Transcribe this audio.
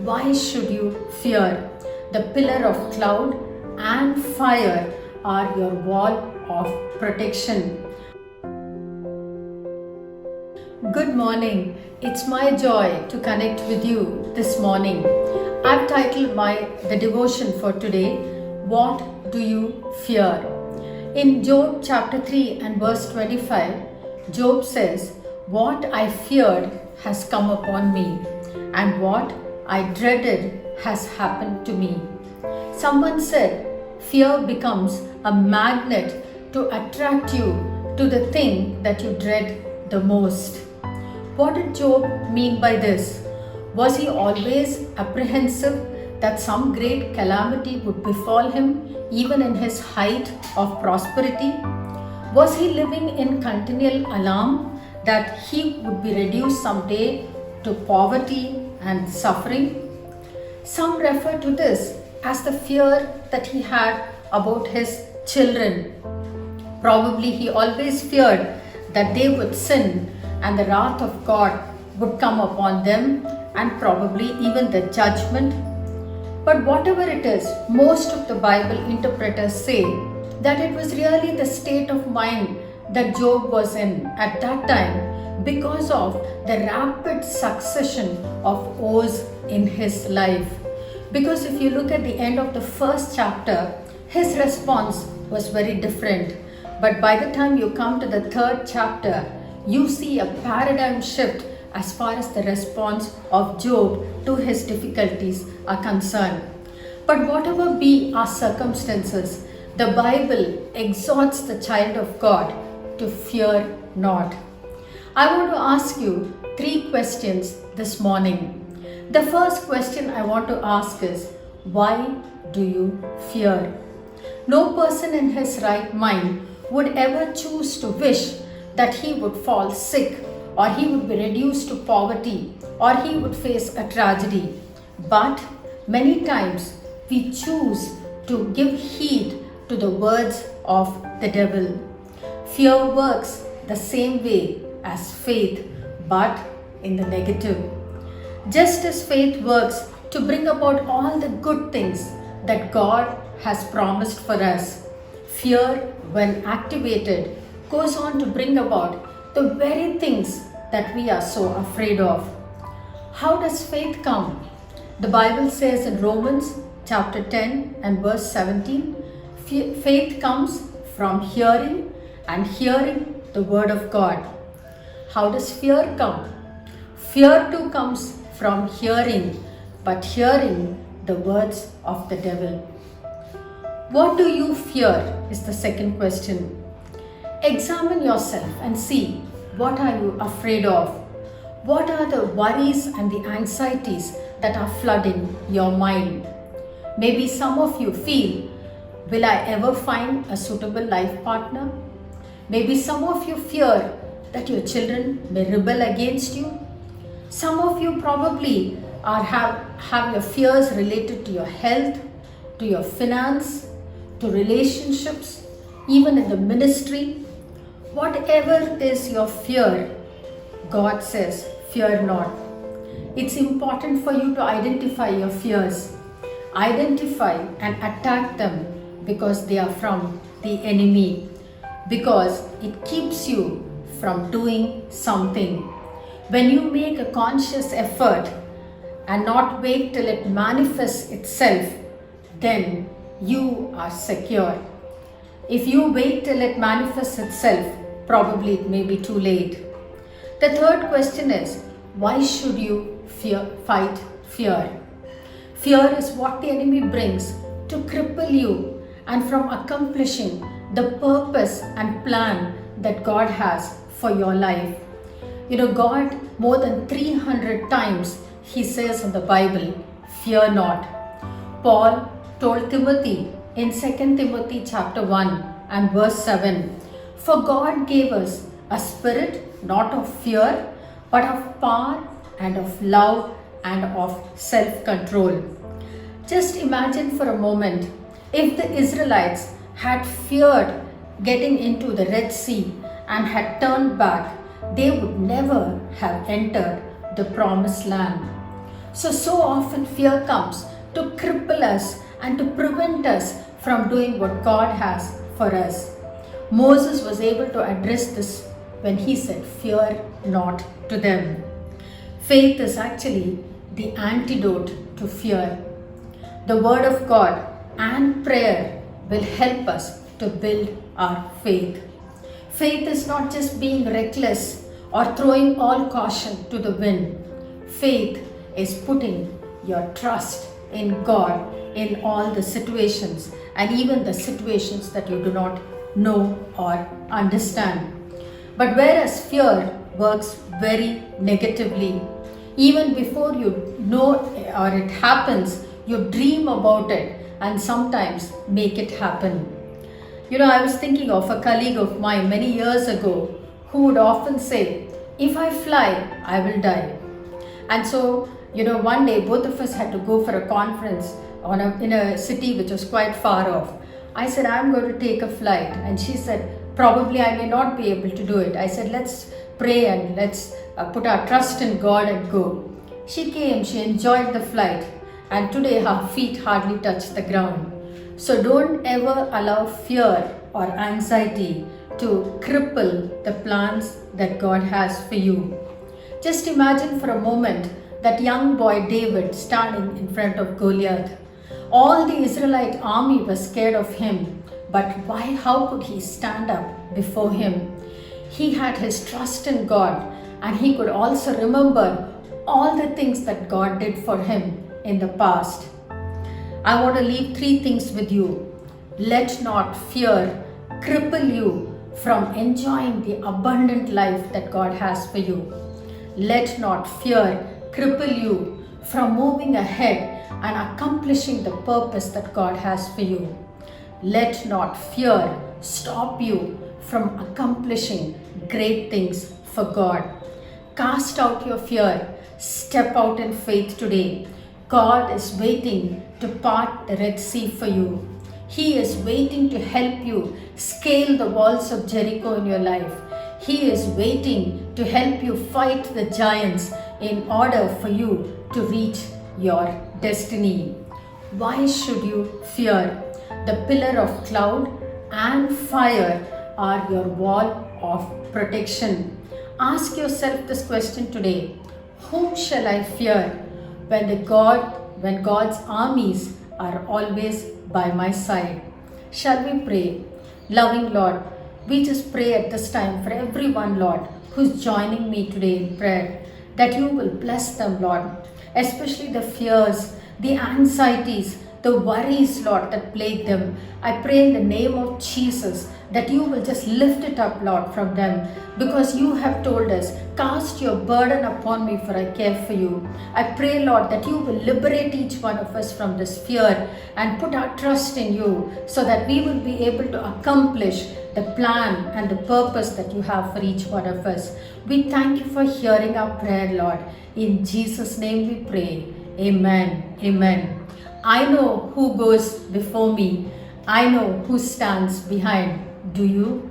Why should you fear? The pillar of cloud and fire are your wall of protection. Good morning. It's my joy to connect with you this morning. I've titled the devotion for today, What Do You Fear? In Job chapter 3 and verse 25, Job says, What I feared has come upon me, and what I dreaded has happened to me. Someone said, fear becomes a magnet to attract you to the thing that you dread the most. What did Job mean by this? Was he always apprehensive that some great calamity would befall him even in his height of prosperity? Was he living in continual alarm that he would be reduced someday to poverty and suffering? Some refer to this as the fear that he had about his children. Probably he always feared that they would sin and the wrath of God would come upon them, and probably even the judgment. But whatever it is, most of the Bible interpreters say that it was really the state of mind that Job was in at that time because of the rapid succession of woes in his life. Because if you look at the end of the first chapter, his response was very different. But by the time you come to the third chapter, you see a paradigm shift as far as the response of Job to his difficulties are concerned. But whatever be our circumstances, the Bible exhorts the child of God to fear not. I want to ask you 3 questions this morning. The first question I want to ask is, why do you fear? No person in his right mind would ever choose to wish that he would fall sick, or he would be reduced to poverty, or he would face a tragedy. But many times we choose to give heed to the words of the devil. Fear works the same way as faith, but in the negative. Just as faith works to bring about all the good things that God has promised for us, fear, when activated, goes on to bring about the very things that we are so afraid of. How does faith come? The Bible says in Romans chapter 10 and verse 17, faith comes from hearing, and hearing the word of God. How does fear come? Fear too comes from hearing, but hearing the words of the devil. What do you fear is the second question. Examine yourself and see, what are you afraid of? What are the worries and the anxieties that are flooding your mind? Maybe some of you feel, will I ever find a suitable life partner? Maybe some of you fear that your children may rebel against you. Some of you probably have your fears related to your health, to your finance, to relationships, even in the ministry. Whatever is your fear, God says, fear not. It's important for you to identify your fears. Identify and attack them because they are from the enemy. Because it keeps you from doing something. When you make a conscious effort and not wait till it manifests itself, then you are secure. If you wait till it manifests itself, probably it may be too late. The third question is, why should you fight fear? Fear is what the enemy brings to cripple you and from accomplishing the purpose and plan that God has for your life. You know, God more than 300 times he says in the Bible, fear not. Paul told Timothy in 2 Timothy chapter 1 and verse 7, for God gave us a spirit not of fear, but of power and of love and of self-control. Just imagine for a moment if the Israelites had feared getting into the Red Sea and had turned back, they would never have entered the promised land. So often fear comes to cripple us and to prevent us from doing what God has for us. Moses was able to address this when he said, "Fear not," to them. Faith is actually the antidote to fear. The Word of God and prayer will help us to build our faith. Faith is not just being reckless or throwing all caution to the wind. Faith is putting your trust in God in all the situations, and even the situations that you do not know or understand. But whereas fear works very negatively, even before you know or it happens, you dream about it and sometimes make it happen. I was thinking of a colleague of mine many years ago who would often say, "If I fly, I will die." And so, one day both of us had to go for a conference in a city which was quite far off. I said, "I'm going to take a flight." And she said, "Probably I may not be able to do it." I said, "Let's pray and let's put our trust in God and go." She came, she enjoyed the flight, and today her feet hardly touch the ground. So don't ever allow fear or anxiety to cripple the plans that God has for you. Just imagine for a moment that young boy David standing in front of Goliath. All the Israelite army was scared of him, but how could he stand up before him? He had his trust in God, and he could also remember all the things that God did for him in the past. I want to leave 3 things with you. Let not fear cripple you from enjoying the abundant life that God has for you. Let not fear cripple you from moving ahead and accomplishing the purpose that God has for you. Let not fear stop you from accomplishing great things for God. Cast out your fear. Step out in faith today. God is waiting to part the Red Sea for you. He is waiting to help you scale the walls of Jericho in your life. He is waiting to help you fight the giants in order for you to reach your destiny. Why should you fear? The pillar of cloud and fire are your wall of protection. Ask yourself this question today. Whom shall I fear when God's armies are always by my side? Shall we pray? Loving Lord, we just pray at this time for everyone, Lord, who's joining me today in prayer, that you will bless them, Lord, especially the fears, the anxieties, the worries, Lord, that plague them. I pray in the name of Jesus that you will just lift it up, Lord, from them, because you have told us, cast your burden upon me, for I care for you. I pray, Lord, that you will liberate each one of us from this fear and put our trust in you, so that we will be able to accomplish the plan and the purpose that you have for each one of us. We thank you for hearing our prayer, Lord. In Jesus' name we pray. Amen. Amen. I know who goes before me. I know who stands behind. Do you?